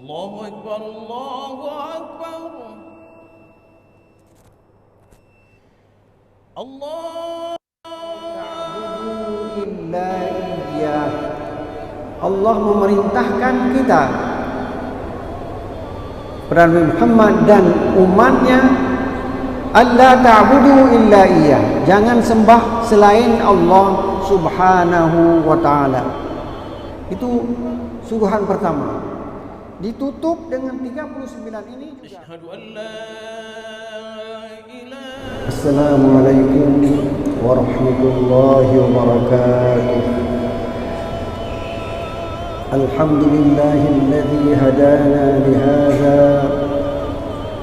الله أكبر الله أكبر الله illa Iyyah. Allah memerintahkan kita kepada Nabi Muhammad dan umatnya, alla ta'budu illa Iyyah, jangan sembah selain Allah Subhanahu wa taala. Itu suruhan pertama. Ditutup dengan 39 ini juga. أشهد أن لا إله Assalamualaikum warahmatullahi wabarakatuh. Alhamdulillahilladzi hadana lihadza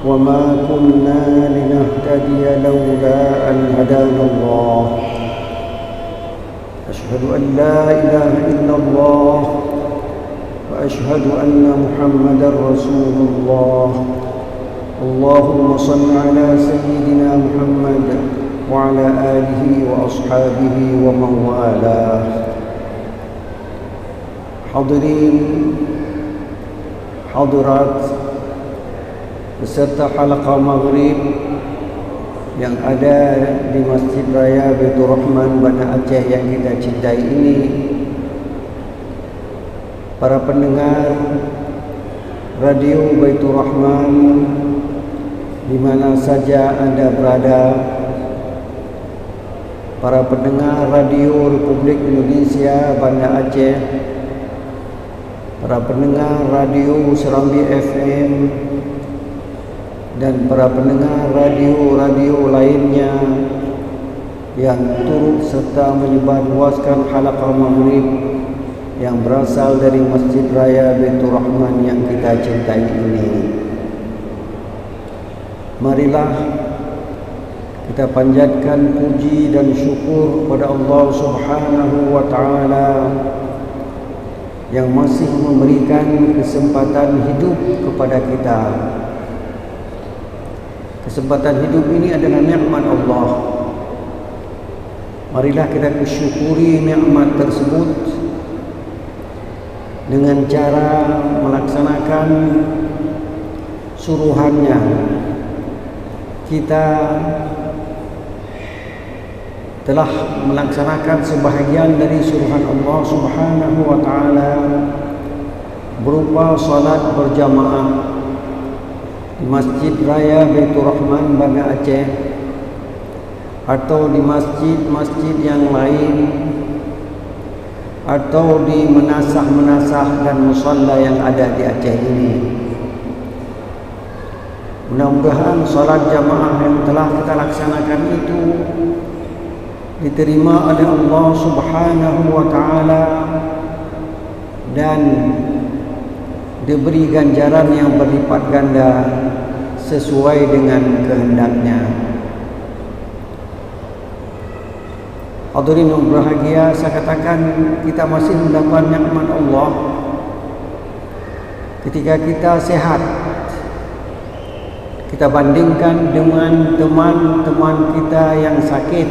wa ma kunna linahtadiya laula an hadana Allah. Asyhadu an la ilaha illallah wa asyhadu anna Muhammadar Rasulullah. Allahumma salli ala sayyidina Muhammad wa ala alihi wa ashabihi wa man walah. Hadirin hadirat beserta halaqah maghrib yang ada di Masjid Raya Baitur Rahman Banda Aceh yang kita cintai ini, para pendengar Radio Baitur Rahman di mana saja Anda berada, para pendengar Radio Republik Indonesia Banda Aceh, para pendengar Radio Serambi FM, dan para pendengar radio-radio lainnya yang turut serta menyebarluaskan halaqah maghrib yang berasal dari Masjid Raya Baitur Rahman yang kita cintai ini. Marilah kita panjatkan puji dan syukur kepada Allah Subhanahu wa taala yang masih memberikan kesempatan hidup kepada kita. Kesempatan hidup ini adalah nikmat Allah. Marilah kita syukuri nikmat tersebut dengan cara melaksanakan suruhannya. Kita telah melaksanakan sebahagian dari suruhan Allah Subhanahu wa taala berupa salat berjamaah di Masjid Raya Baitur Rahman Banda Aceh atau di masjid-masjid yang lain atau di menasah-menasah dan musalla yang ada di Aceh ini. Mudah-mudahan salat jamaah yang telah kita laksanakan itu diterima oleh Allah Subhanahu wa taala dan diberi ganjaran yang berlipat ganda sesuai dengan kehendaknya. Hadirin yang berbahagia, saya katakan kita masih mendapat nikmat Allah ketika kita sehat. Kita bandingkan dengan teman-teman kita yang sakit.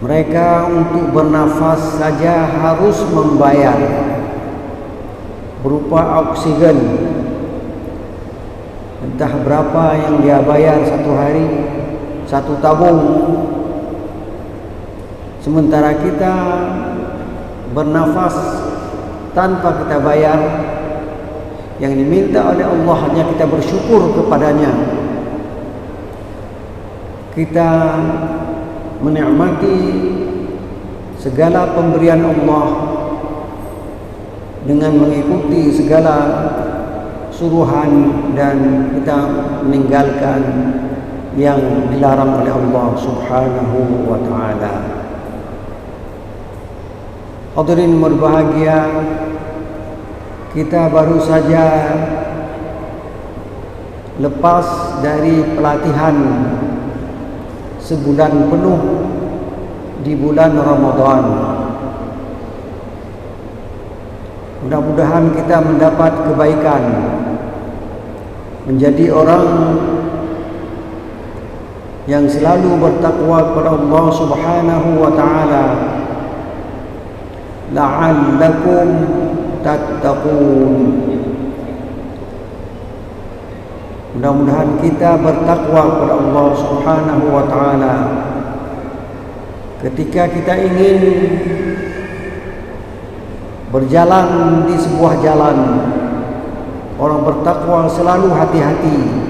Mereka untuk bernafas saja harus membayar berupa oksigen. Entah berapa yang dia bayar satu hari, satu tabung. Sementara kita bernafas tanpa kita bayar. Yang diminta oleh Allah hanya kita bersyukur kepadanya. Kita menikmati segala pemberian Allah dengan mengikuti segala suruhan dan kita meninggalkan yang dilarang oleh Allah Subhanahu wa taala. Hadirin berbahagia, kita baru saja lepas dari pelatihan sebulan penuh di bulan Ramadan. Mudah-mudahan kita mendapat kebaikan, menjadi orang yang selalu bertakwa kepada Allah Subhanahu wa taala, la'allakum tattaqun. Mudah-mudahan kita bertakwa kepada Allah Subhanahu wa taala. Ketika kita ingin berjalan di sebuah jalan, orang bertakwa selalu hati-hati.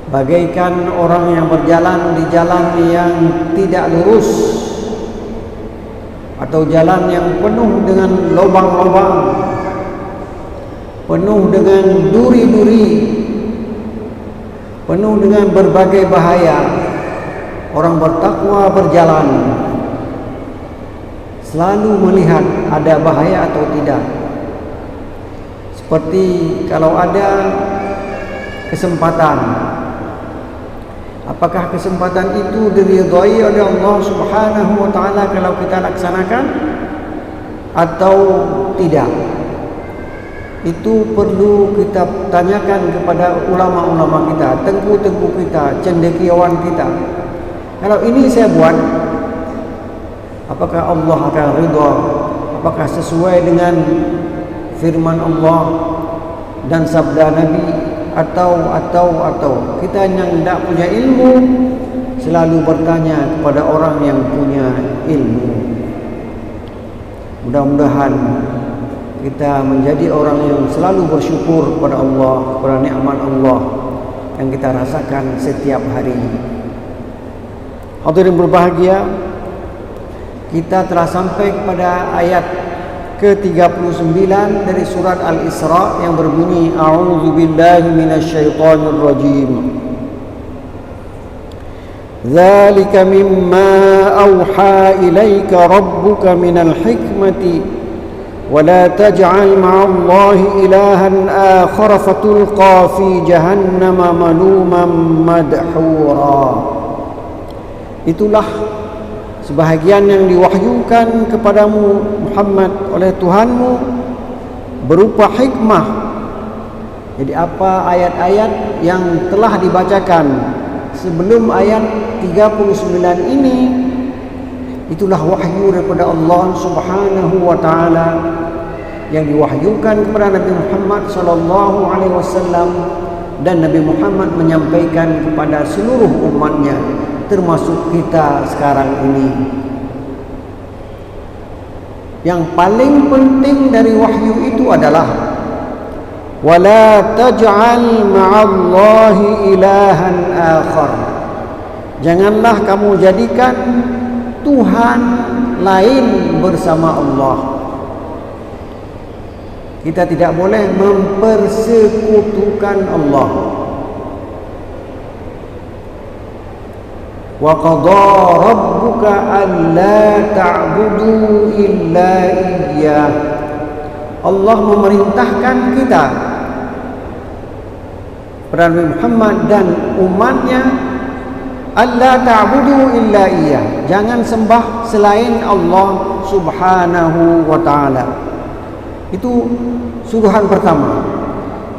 Bagaikan orang yang berjalan di jalan yang tidak lurus atau jalan yang penuh dengan lubang-lubang, penuh dengan duri-duri, penuh dengan berbagai bahaya. Orang bertakwa berjalan selalu melihat ada bahaya atau tidak. Seperti kalau ada kesempatan, apakah kesempatan itu diridhai oleh Allah Subhanahu wa taala kalau kita laksanakan atau tidak? Itu perlu kita tanyakan kepada ulama-ulama kita, tengku-tengku kita, cendekiawan kita. Kalau ini saya buat, apakah Allah akan ridha? Apakah sesuai dengan firman Allah dan sabda Nabi? Atau kita yang tidak punya ilmu selalu bertanya kepada orang yang punya ilmu. Mudah-mudahan kita menjadi orang yang selalu bersyukur kepada Allah, kepada nikmat Allah yang kita rasakan setiap hari. Hadirin berbahagia, kita telah sampai kepada ayat ke-39 dari surat Al-Isra yang berbunyi A'udzu billahi minasyaitonir rajim. Dzalika mimma auha ilaika rabbuka minal hikmati wa la taj'al ma'allahi ilahan akhar fatulqa fi jahannama maluman madhura. Itulah sebahagian yang diwahyukan kepadamu Muhammad oleh Tuhanmu berupa hikmah. Jadi apa ayat-ayat yang telah dibacakan sebelum ayat 39 ini, itulah wahyu daripada Allah Subhanahu wa taala yang diwahyukan kepada Nabi Muhammad sallallahu alaihi wasallam, dan Nabi Muhammad menyampaikan kepada seluruh umatnya, termasuk kita sekarang ini. Yang paling penting dari wahyu itu adalah wala taj'al ma'allahi ilahan akhar. Janganlah kamu jadikan Tuhan lain bersama Allah. Kita tidak boleh mempersekutukan Allah. Wa qadha rabbuka alla ta'budu illa iyyah. Allah memerintahkan kita, Nabi Muhammad dan umatnya, alla ta'budu illa iyyah, jangan sembah selain Allah Subhanahu wa taala. Itu suruhan pertama.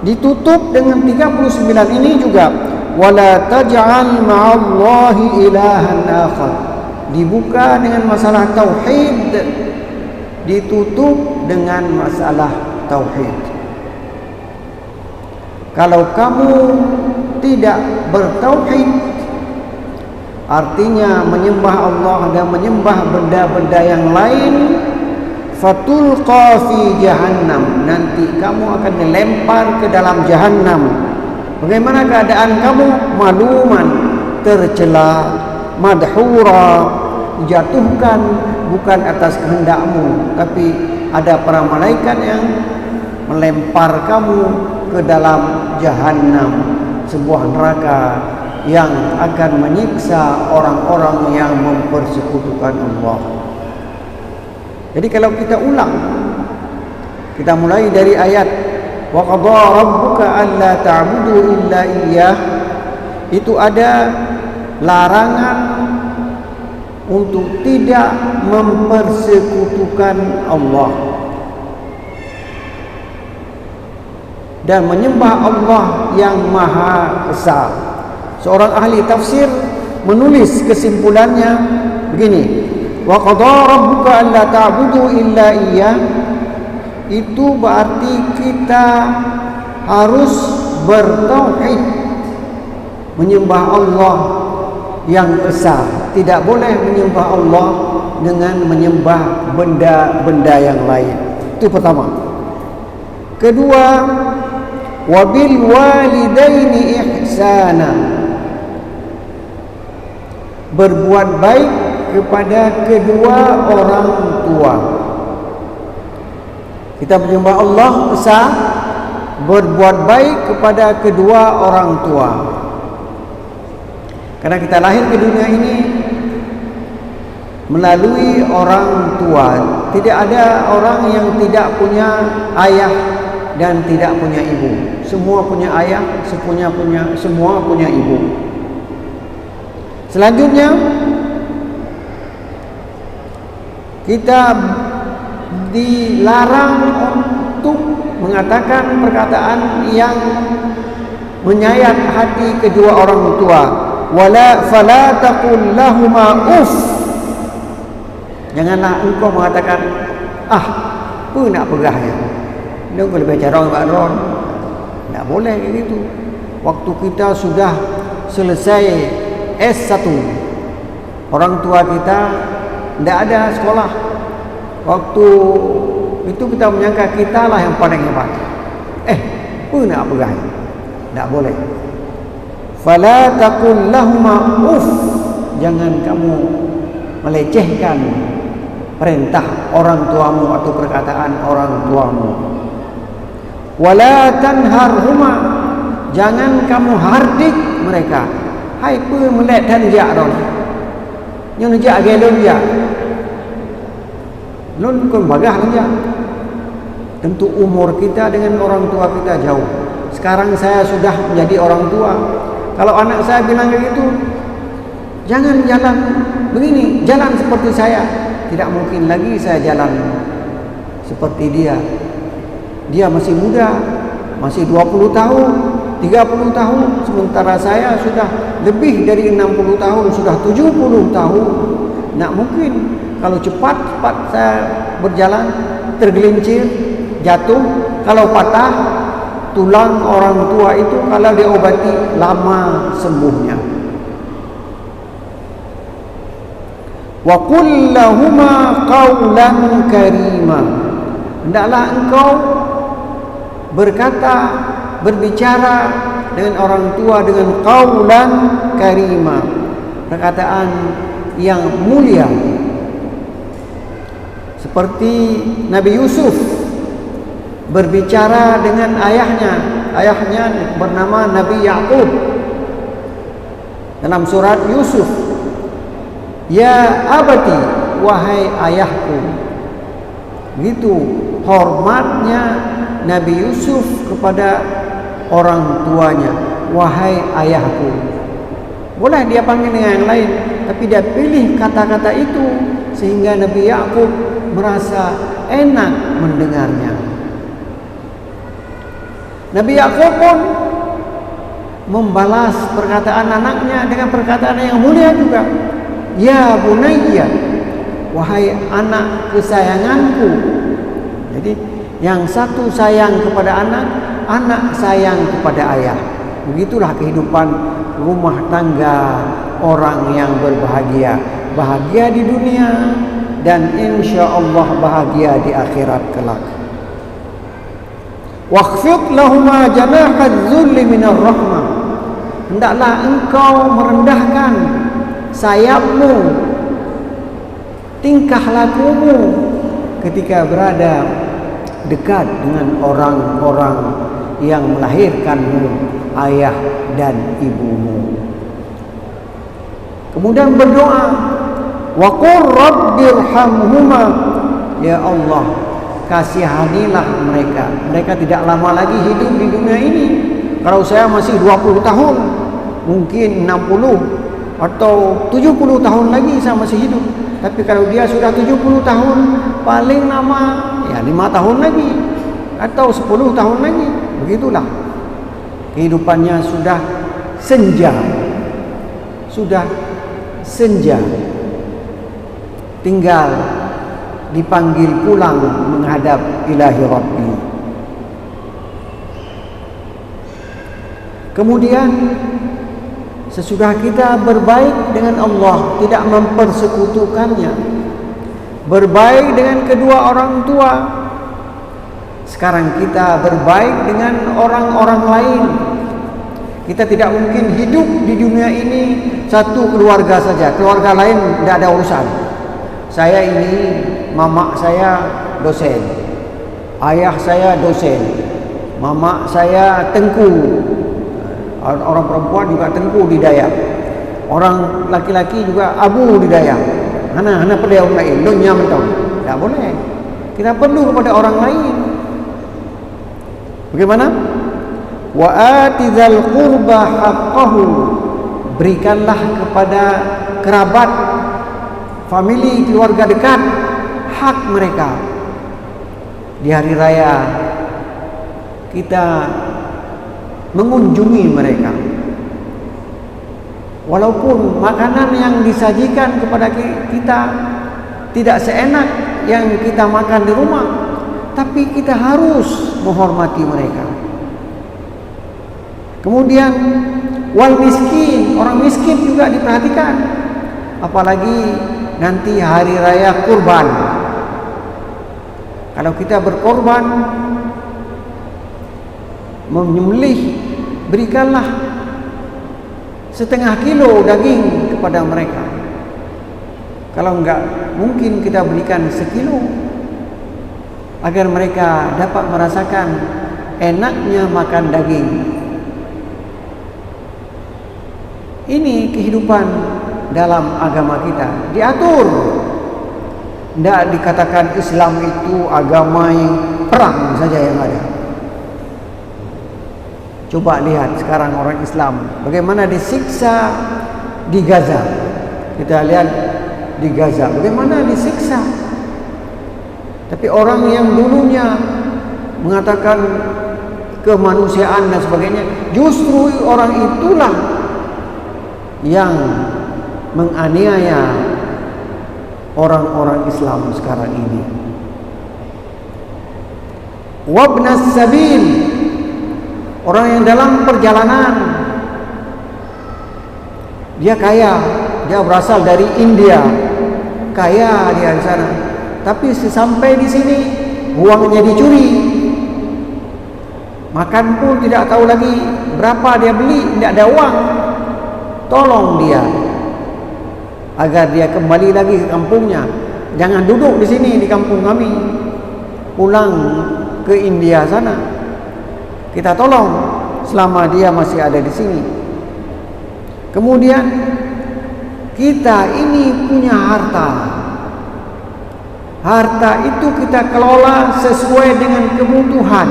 Ditutup dengan 39 ini juga, wala taj'al ma'allahi ilahan akhar. Dibuka dengan masalah tauhid, ditutup dengan masalah tauhid. Kalau kamu tidak bertauhid, artinya menyembah Allah dan menyembah benda-benda yang lain, fatulqa fi jahannam, nanti kamu akan dilempar ke dalam jahannam. Bagaimana keadaan kamu? Maluman, tercela, madhura, dijatuhkan bukan atas kehendakmu, tapi ada para malaikat yang melempar kamu ke dalam jahannam, sebuah neraka yang akan menyiksa orang-orang yang mempersekutukan Allah. Jadi kalau kita ulang, kita mulai dari ayat wa qadha rabbuka alla ta'budu illa iyyah, itu ada larangan untuk tidak mempersekutukan Allah dan menyembah Allah yang Maha Esa. Seorang ahli tafsir menulis kesimpulannya begini, wa qadha rabbuka alla ta'budu illa iyyah, itu berarti kita harus bertauhid, menyembah Allah yang esa. Tidak boleh menyembah Allah dengan menyembah benda-benda yang lain. Itu pertama. Kedua, wabil walidaini ihsana, berbuat baik kepada kedua orang tua. Kita menyembah Allah esa, berbuat baik kepada kedua orang tua. Karena kita lahir ke dunia ini melalui orang tua. Tidak ada orang yang tidak punya ayah dan tidak punya ibu. Semua punya ayah, semua punya ibu. Selanjutnya, kita dilarang untuk mengatakan perkataan yang menyayat hati kedua orang tua. Fala taqul lahuma uff. Janganlah engkau mengatakan apa nak pegahnya. Dia boleh baca ron. Tak boleh kayak gitu. Waktu kita sudah selesai S1, orang tua kita tidak ada sekolah. Waktu itu kita menyangka kita lah yang paling hebat. Apa nak pegahnya? Tak boleh. Fala taqul lahuma uff. Jangan kamu melecehkan perintah orang tuamu atau perkataan orang tuamu. Wala tanharhuma. Jangan kamu hardik mereka. Hai pe melek dan jak don. Yang jak gelon jak. Lon kon bagah jak. Tentu umur kita dengan orang tua kita jauh. Sekarang saya sudah menjadi orang tua. Kalau anak saya bilang kayak gitu, jangan jalan begini, jalan seperti saya. Tidak mungkin lagi saya jalan seperti dia. Dia masih muda, masih 20 tahun, 30 tahun. Sementara saya sudah lebih dari 60 tahun, sudah 70 tahun. Tak mungkin. Kalau cepat saya berjalan, tergelincir, jatuh. Kalau patah, tulang orang tua itu kalau diobati lama sembuhnya. Wa qul lahuma qawlan karima. Hendaklah engkau berbicara dengan orang tua dengan qawlan karima, perkataan yang mulia. Seperti Nabi Yusuf berbicara dengan ayahnya bernama Nabi Yaqub dalam surat Yusuf. Ya abati, wahai ayahku. Begitu hormatnya Nabi Yusuf kepada orang tuanya, wahai ayahku. Boleh dia panggil dengan yang lain, tapi dia pilih kata-kata itu sehingga Nabi Yaqub merasa enak mendengarnya. Nabi Yaqub pun membalas perkataan anaknya dengan perkataan yang mulia juga. Ya bunayya, wahai anak kesayanganku. Jadi yang satu sayang kepada anak, anak sayang kepada ayah. Begitulah kehidupan rumah tangga orang yang berbahagia. Bahagia di dunia dan insya Allah bahagia di akhirat kelak. Wakhfid lahuma janahadz zulli minar rahmah. Hendaklah engkau merendahkan sayapmu, tingkah lakumu ketika berada dekat dengan orang-orang yang melahirkanmu, ayah dan ibumu. Kemudian berdoa, wa qur rabbirhamhuma, ya Allah, kasihanilah mereka. Mereka tidak lama lagi hidup di dunia ini. Kalau saya masih 20 tahun, mungkin 60 atau 70 tahun lagi saya masih hidup. Tapi kalau dia sudah 70 tahun, paling lama ya 5 tahun lagi atau 10 tahun lagi. Begitulah kehidupannya sudah senja. Tinggal dipanggil pulang menghadap ilahi Rabbi. Kemudian sesudah kita berbaik dengan Allah, tidak mempersekutukannya, berbaik dengan kedua orang tua, sekarang kita berbaik dengan orang-orang lain. Kita tidak mungkin hidup di dunia ini satu keluarga saja, keluarga lain tidak ada urusan. Saya ini, mama saya dosen, ayah saya dosen, mama saya tengku, orang perempuan juga tengku di Dayak, orang laki-laki juga abu di Dayak. Hana pada orang lain, lo nyam tau, tidak boleh. Kita perlu kepada orang lain. Bagaimana? Wa atizal qurba haqqahu, berikanlah kepada kerabat, famili, keluarga dekat hak mereka. Di hari raya kita mengunjungi mereka, walaupun makanan yang disajikan kepada kita tidak seenak yang kita makan di rumah, tapi kita harus menghormati mereka. Kemudian wal miskin, orang miskin juga diperhatikan, apalagi nanti hari raya kurban. Kalau kita berkorban, menyembelih, berikanlah setengah kilo daging kepada mereka. Kalau enggak, mungkin kita berikan sekilo, agar mereka dapat merasakan enaknya makan daging. Ini kehidupan dalam agama kita, diatur. Tidak dikatakan Islam itu agama yang perang saja yang ada. Coba lihat sekarang orang Islam bagaimana disiksa di Gaza. Kita lihat di Gaza bagaimana disiksa. Tapi orang yang dulunya mengatakan kemanusiaan dan sebagainya, justru orang itulah yang menganiaya orang-orang Islam sekarang ini. Wabnas sabil, orang yang dalam perjalanan, dia kaya, dia berasal dari India, kaya dia di sana, tapi sesampai di sini uangnya dicuri, makan pun tidak tahu lagi berapa dia beli, tidak ada uang. Tolong dia agar dia kembali lagi ke kampungnya. Jangan duduk di sini di kampung kami, pulang ke India sana. Kita tolong selama dia masih ada di sini. Kemudian kita ini punya harta. Harta itu kita kelola sesuai dengan kebutuhan,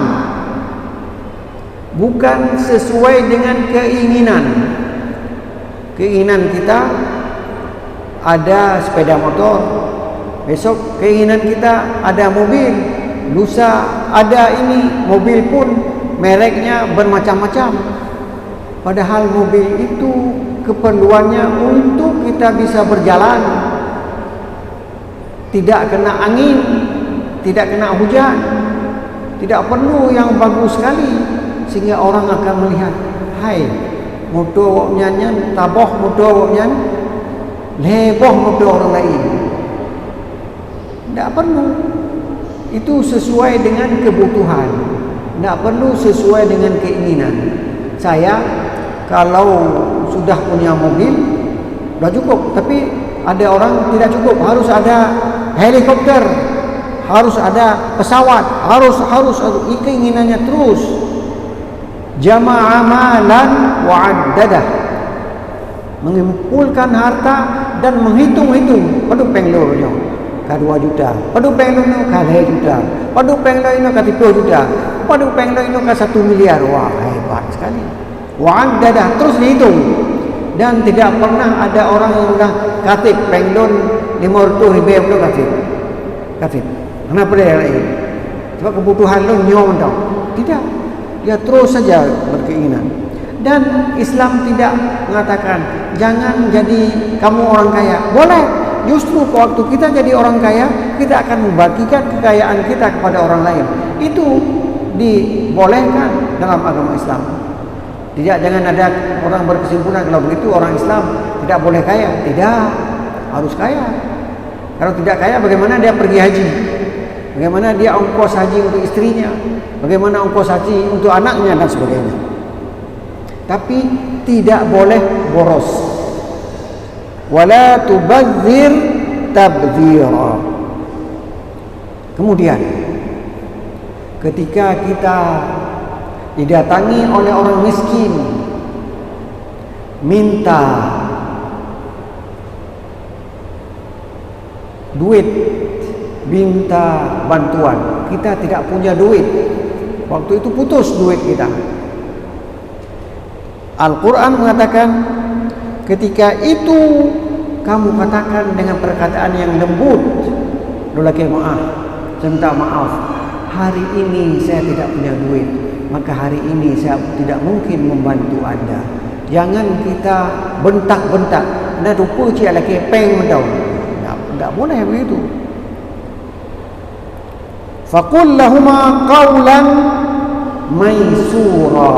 bukan sesuai dengan keinginan. Keinginan kita ada sepeda motor, besok keinginan kita ada mobil, lusa ada ini mobil pun mereknya bermacam-macam. Padahal mobil itu keperluannya untuk kita bisa berjalan, tidak kena angin, tidak kena hujan, tidak perlu yang bagus sekali, sehingga orang akan melihat, hai, motor nyanyian, taboh motor nyanyian, leboh motor orang lain. Tidak perlu. Itu sesuai dengan kebutuhan, tidak perlu sesuai dengan keinginan. Saya kalau sudah punya mobil sudah cukup, tapi ada orang tidak cukup, harus ada helikopter, harus ada pesawat, harus keinginannya terus. Jama'a malan wa'addadah, mengumpulkan harta dan menghitung-hitung. Padu penglornya ka 2 juta, padu penglornya ka 2 juta, padu penglornya ka 3 juta, padu penglornya ka 1 miliar. Wah, hebat sekali. Wa'addadah, terus dihitung. Dan tidak pernah ada orang yang sudah katib penglon 500 ribu katib. Kenapa dia lain? Sebab kebutuhan lo nyom tau. Tidak, dia terus saja berkeinginan. Dan Islam tidak mengatakan jangan jadi kamu orang kaya. Boleh. Justru waktu kita jadi orang kaya, kita akan membagikan kekayaan kita kepada orang lain. Itu dibolehkan dalam agama Islam. Tidak, jangan ada orang berkesimpulan kalau begitu orang Islam tidak boleh kaya. Tidak, harus kaya. Kalau tidak kaya, bagaimana dia pergi haji? Bagaimana dia ongkos haji untuk istrinya? Bagaimana ongkos haji untuk anaknya dan sebagainya? Tapi tidak boleh boros. Wala tubadzir tabdzira. Kemudian ketika kita didatangi oleh orang miskin minta duit, minta bantuan, kita tidak punya duit, waktu itu putus duit kita. Al-Quran mengatakan ketika itu kamu katakan dengan perkataan yang lembut, lelaki maaf, saya minta maaf, hari ini saya tidak punya duit, maka hari ini saya tidak mungkin membantu anda. Jangan kita bentak-bentak, anda rupa cik lelaki peng tau. Tak boleh begitu. Faqul lahuma qawlan maysura.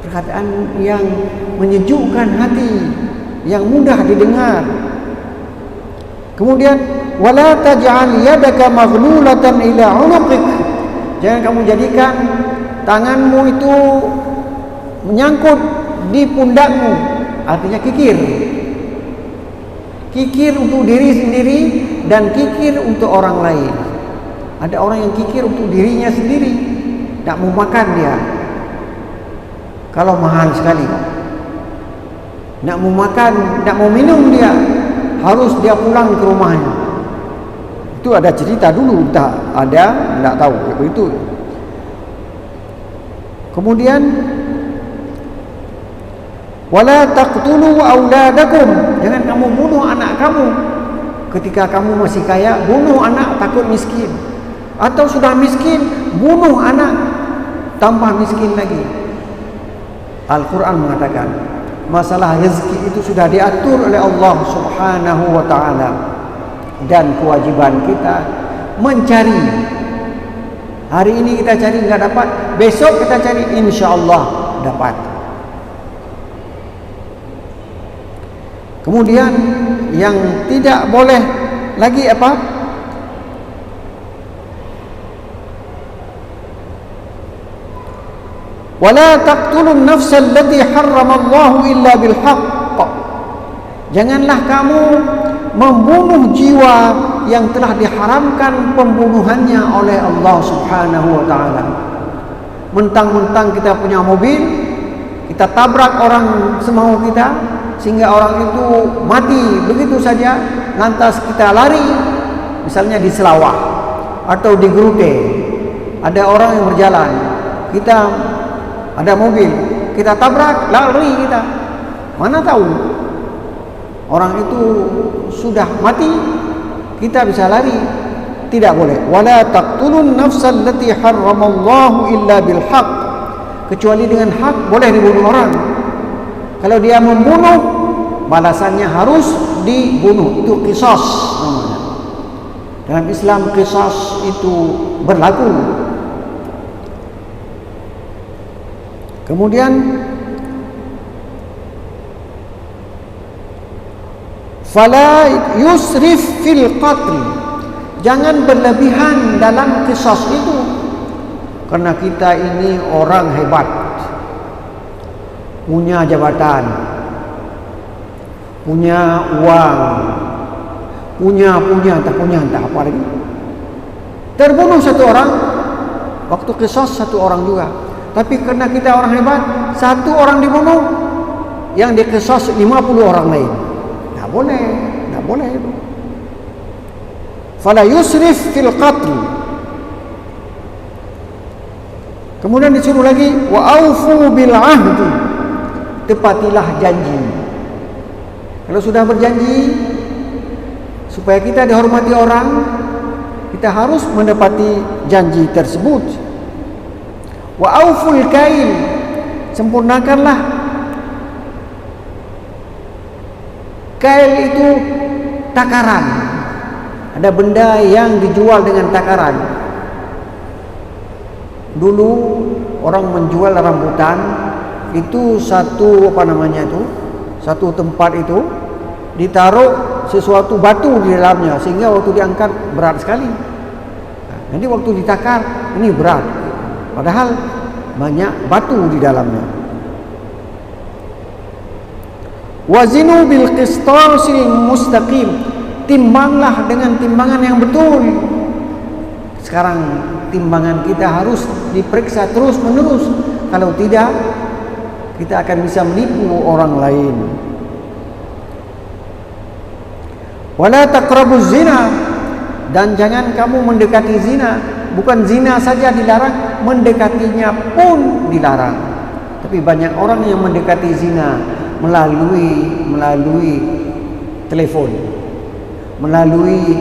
Perkataan yang menyejukkan hati, yang mudah didengar. Kemudian wala taj'al yadaka maghlulatan ila 'unuqik. Jangan kamu jadikan tanganmu itu menyangkut di pundakmu, artinya kikir. Kikir untuk diri sendiri dan kikir untuk orang lain. Ada orang yang kikir untuk dirinya sendiri, tak mau makan dia kalau mahal sekali, nak mau makan, nak mau minum dia, harus dia pulang ke rumahnya. Itu ada cerita dulu, tak ada, tak tahu itu. Kemudian wala taqtulu auladakum, jangan kamu bunuh anak kamu. Ketika kamu masih kaya, bunuh anak takut miskin, atau sudah miskin, bunuh anak tambah miskin lagi. Al-Quran mengatakan masalah rezeki itu sudah diatur oleh Allah Subhanahu wa ta'ala, dan kewajiban kita mencari. Hari ini kita cari enggak dapat, besok kita cari, insya-Allah dapat. Kemudian yang tidak boleh lagi apa? Wala taqtulun nafsa allati harramallahu illa bil haqq. Janganlah kamu membunuh jiwa yang telah diharamkan pembunuhannya oleh Allah Subhanahu wa taala. Mentang-mentang kita punya mobil, kita tabrak orang semau kita sehingga orang itu mati begitu saja, lantas kita lari, misalnya di Selawah atau di Grute, ada orang yang berjalan, kita ada mobil, kita tabrak, lari kita, mana tahu orang itu sudah mati, kita bisa lari. Tidak boleh. Wala taqtulun nafsal lati harramallahu illa bil haqq. Kecuali dengan hak boleh dibunuh orang. Kalau dia membunuh, balasannya harus dibunuh. Itu qisas namanya. Dalam Islam qisas itu berlaku. Kemudian fala yusrif fil qatl. Jangan berlebihan dalam qisas itu. Karena kita ini orang hebat, punya jabatan, punya uang, punya tak apa lagi. Terbunuh satu orang, waktu qisas satu orang juga. Tapi karena kita orang hebat, satu orang dibunuh, yang diqisas 50 orang lain. Tak boleh itu. Fala yusrif fil qatl. Kemudian disuruh lagi wa aufu bil ahdi. Tepatilah janji. Kalau sudah berjanji supaya kita dihormati orang, kita harus menepati janji tersebut. Wa auful kail. Sempurnakanlah. Kail itu takaran. ada benda yang dijual dengan takaran. Dulu orang menjual rambutan itu satu satu tempat itu ditaruh sesuatu batu di dalamnya sehingga waktu diangkat berat sekali. Nanti waktu ditakar ini berat, padahal banyak batu di dalamnya. Wazinu bil qistasil mustaqim, timbanglah dengan timbangan yang betul. Sekarang timbangan kita harus diperiksa terus menerus, kalau tidak kita akan bisa menipu orang lain. Wala taqrabuz zina, dan jangan kamu mendekati zina. Bukan zina saja dilarang, mendekatinya pun dilarang. Tapi banyak orang yang mendekati zina melalui telepon, melalui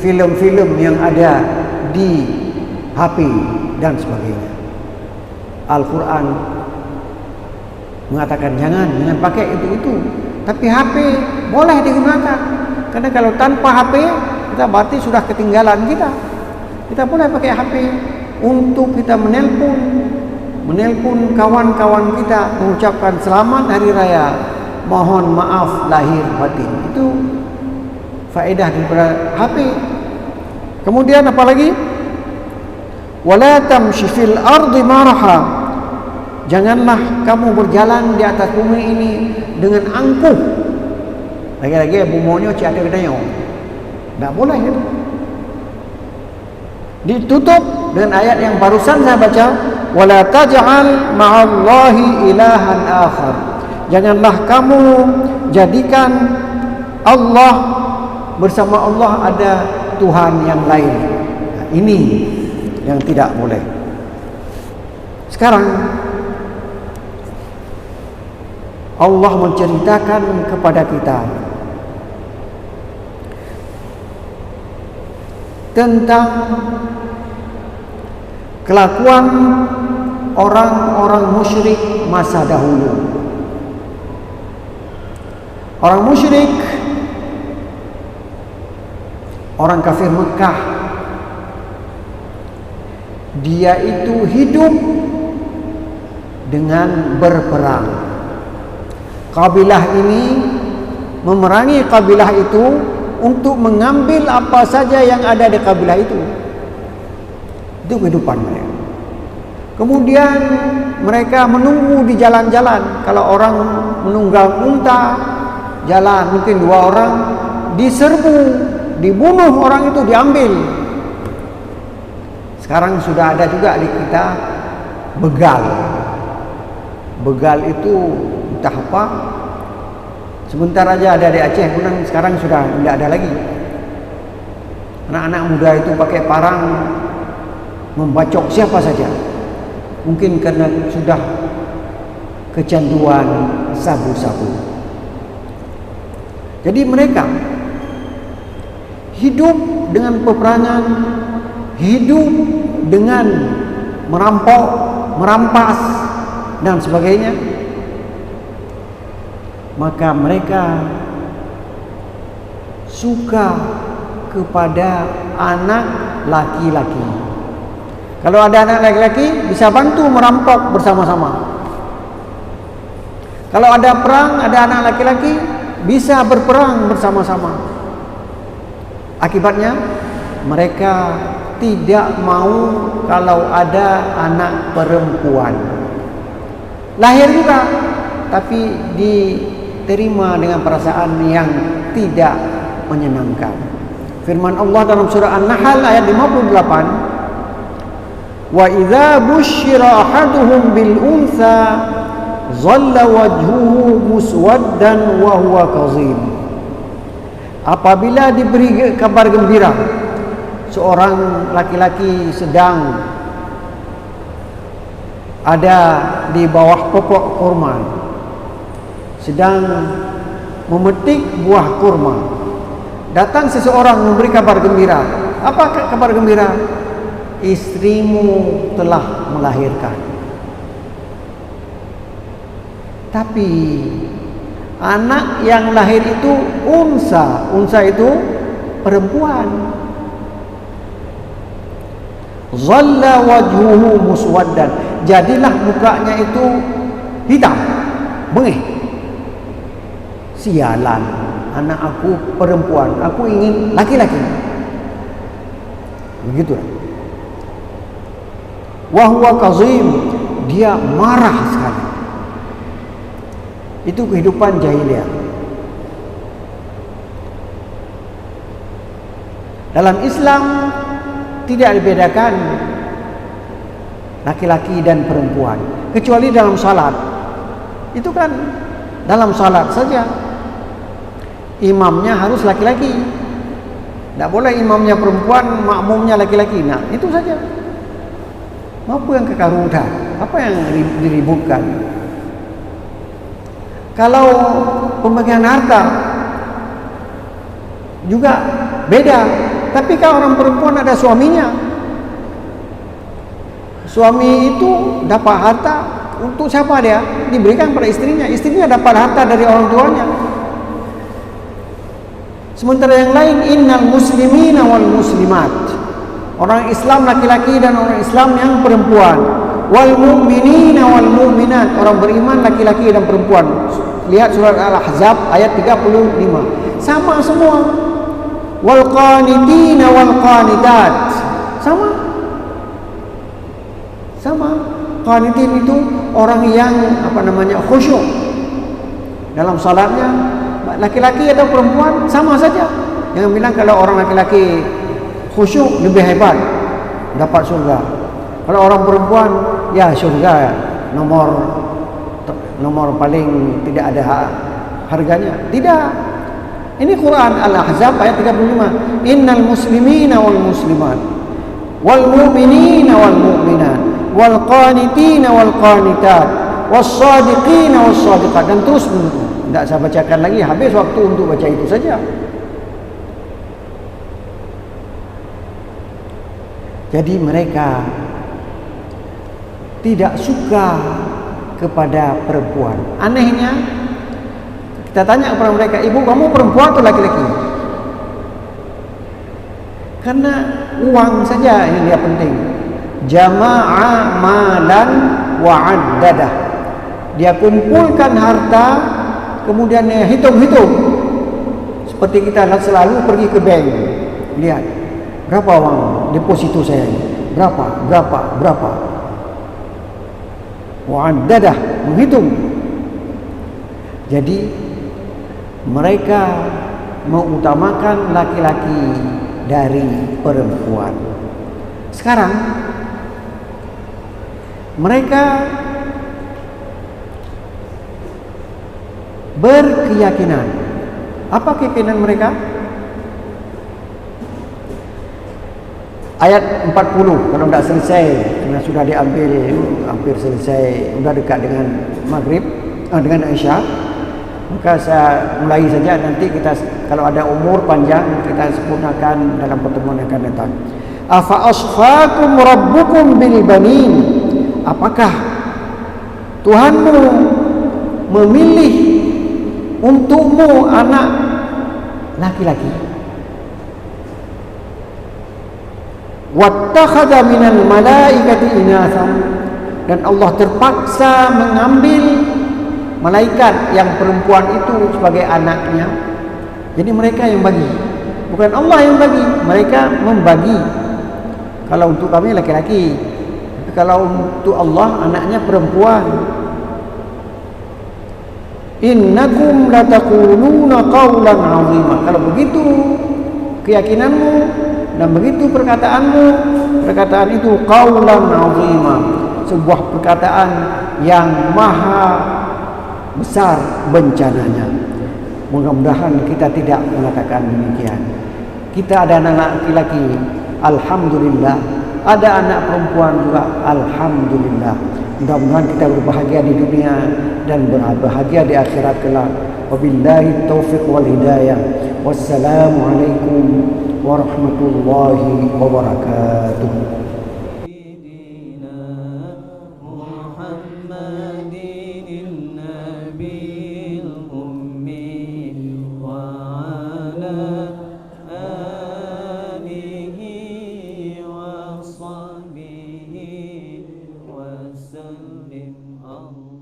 film-film yang ada di HP dan sebagainya. Al-Quran mengatakan jangan pakai itu. Tapi HP boleh digunakan, karena kalau tanpa HP kita berarti sudah ketinggalan kita. Kita boleh pakai HP untuk kita menelpon kawan-kawan kita, mengucapkan selamat hari raya, mohon maaf lahir batin. Itu faedah daripada HP. Kemudian apa lagi? Wala tamshi fil ardi maraha, janganlah kamu berjalan di atas bumi ini dengan angkuh. Lagi-lagi bumonyo ciata kedayo, tidak boleh itu. Ditutup dengan ayat yang barusan saya baca, wala taj'al ma'allahi ilahan akhar, janganlah kamu jadikan Allah bersama Allah ada Tuhan yang lain. Nah, ini yang tidak boleh. Sekarang Allah menceritakan kepada kita tentang kelakuan orang-orang musyrik masa dahulu. Orang musyrik, orang kafir Mekah, dia itu hidup dengan berperang. Kabilah ini memerangi kabilah itu untuk mengambil apa saja yang ada di kabilah itu. Itu kehidupan mereka. Kemudian mereka menunggu di jalan-jalan. Kalau orang menunggang unta jalan, mungkin 2 orang, diserbu, dibunuh orang itu, diambil. Sekarang sudah ada juga di kita begal. Begal itu entah apa, sebentar aja ada di Aceh, kemudian sekarang sudah tidak ada lagi. Anak-anak muda itu pakai parang membacok siapa saja, mungkin karena sudah kecanduan sabu-sabu. Jadi mereka hidup dengan peperangan, hidup dengan merampok, merampas dan sebagainya. Maka mereka suka kepada anak laki-laki. Kalau ada anak laki-laki, bisa bantu merampok bersama-sama. Kalau ada perang, ada anak laki-laki, bisa berperang bersama-sama. Akibatnya mereka tidak mau kalau ada anak perempuan. Lahir juga, tapi diterima dengan perasaan yang tidak menyenangkan. Firman Allah dalam surah An-Nahl ayat 58, wa idza busyira ahaduhum bil untha dhalla wajhuhu muswaddan wa huwa kazim. Apabila diberi kabar gembira, seorang laki-laki sedang ada di bawah pokok kurma, sedang memetik buah kurma. Datang seseorang memberi kabar gembira. Apa kabar gembira? Istrimu telah melahirkan. Tapi anak yang lahir itu unsa. Unsa itu perempuan. Zalla wajhuhu muswaddan, jadilah mukanya itu hitam, bengih. Sialan, anak aku perempuan, aku ingin laki-laki. Begitulah. Wa huwa kazim, dia marah sekali. Itu kehidupan jahiliyah. Dalam Islam tidak dibedakan laki-laki dan perempuan, kecuali dalam salat. Itu kan dalam salat saja imamnya harus laki-laki, tidak boleh imamnya perempuan, makmumnya laki-laki. Nah, itu saja. Apa yang kekarutan? Apa yang diributkan? Kalau pembagian harta juga beda. Tapi kalau orang perempuan ada suaminya, suami itu dapat harta untuk siapa dia? Diberikan pada istrinya. Istrinya dapat harta dari orang tuanya. Sementara yang lain, innal muslimina wal muslimat, orang Islam laki-laki dan orang Islam yang perempuan, wal mu'minina wal mu'minat, orang beriman laki-laki dan perempuan. Lihat surat Al-Ahzab ayat 35. Sama semua. Wal qanitina wal qanitat, sama. Qanitin itu orang yang khusyuk dalam salatnya, laki-laki atau perempuan sama saja. Jangan bilang kalau orang laki-laki khusyuk lebih hebat, dapat surga. Kalau orang perempuan, ya surga nomor paling tidak ada harganya. Tidak. Ini Quran Al-Ahzab ayat 35. Innal muslimina wal muslimat wal mu'minina wal mu'minat wal qanitina wal qanitat was sadiqina was sadiqat, dan terus tidak saya bacakan lagi, habis waktu untuk baca itu saja. Jadi mereka tidak suka kepada perempuan. Anehnya, kita tanya kepada mereka, ibu kamu perempuan atau laki-laki? Karena uang saja yang dia penting. Jama'a malan wa'addadah, dia kumpulkan harta, kemudian dia hitung-hitung. Seperti kita selalu pergi ke bank, lihat berapa uang deposito saya ini, berapa. Wa'addadah, menghitung. Jadi mereka mengutamakan laki-laki dari perempuan. Sekarang mereka berkeyakinan. Apa keyakinan mereka? Ayat 40, kalau tidak selesai, karena sudah diambil hampir selesai, sudah dekat dengan maghrib, dengan Isya, maka saya mulai saja. Nanti kita kalau ada umur panjang kita sempurnakan dalam pertemuan yang akan datang. Afa asfakum rabbukum bil banin, apakah Tuhanmu memilih untukmu anak laki-laki? Wattakhadha minal malaikati inathan, dan Allah terpaksa mengambil malaikat yang perempuan itu sebagai anaknya. Jadi mereka yang bagi, bukan Allah yang bagi, mereka membagi. Kalau untuk kami laki-laki, tapi kalau untuk Allah anaknya perempuan. Innakum lataquluna qawlan 'azima, kalau begitu keyakinanmu dan begitu perkataan itu qawlan 'azima, sebuah perkataan yang maha besar bencananya. Mudah-mudahan kita tidak mengatakan demikian. Kita ada anak laki-laki, alhamdulillah. Ada anak perempuan juga, alhamdulillah. Mudah-mudahan kita berbahagia di dunia dan berbahagia di akhirat kelak. Wabillahi taufiq wal hidayah. Wassalamualaikum warahmatullahi wabarakatuh. وعلى Allah.